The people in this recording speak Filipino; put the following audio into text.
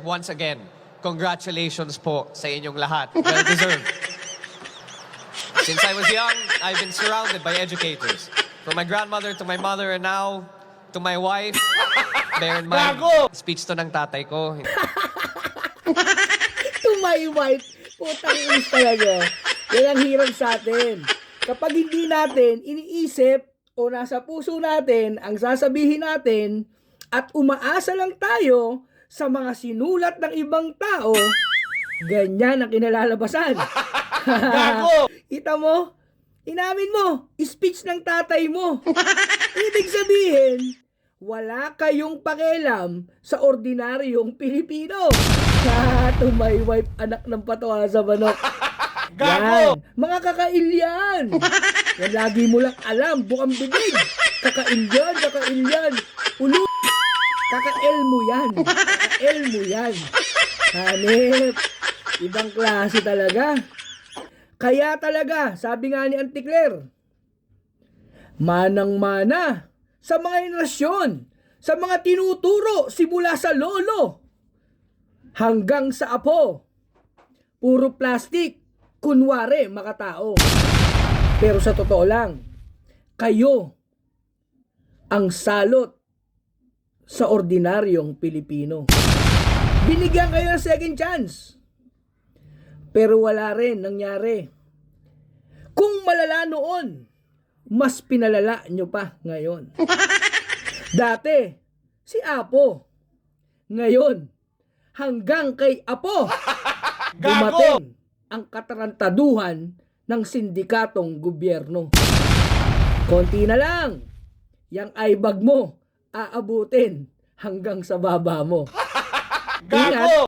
Once again, congratulations po sa inyong lahat. Well deserved. Since I was young, I've been surrounded by educators. From my grandmother to my mother and now to my wife. Bear in mind, speech to ng tatay ko. To my wife, putang inis talaga. Yan ang hirap sa atin. Kapag hindi natin iniisip o nasa puso natin ang sasabihin natin at umaasa lang tayo sa mga sinulat ng ibang tao, ganyan ang kinalalabasan. Kita mo? Inamin mo, speech ng tatay mo. Ibig sabihin, wala kayong pakialam sa ordinaryong Pilipino. To my wife, anak ng patuwa sa manok. Yan, mga kakailyan. Yan, lagi mo lang alam, bukang bibig. Kakailyan, kakailyan. Ulo, kaka-L mo yan. Kaka-L mo yan. Hanip, ibang klase talaga. Kaya talaga, sabi nga ni Auntie Claire, manang-mana sa mga henerasyon, sa mga tinuturo simula sa lolo hanggang sa apo. Puro plastic, kunwari makatao. Pero sa totoo lang, kayo ang salot sa ordinaryong Pilipino. Binigyan kayo ng second chance. Pero wala rin nangyari. Kung malala noon, mas pinalala nyo pa ngayon. Dati, si Apo. Ngayon, hanggang kay Apo, dumating ang katarantaduhan ng sindikatong gobyerno. Konti na lang, yang eyebag mo, aabutin hanggang sa baba mo. Ingat,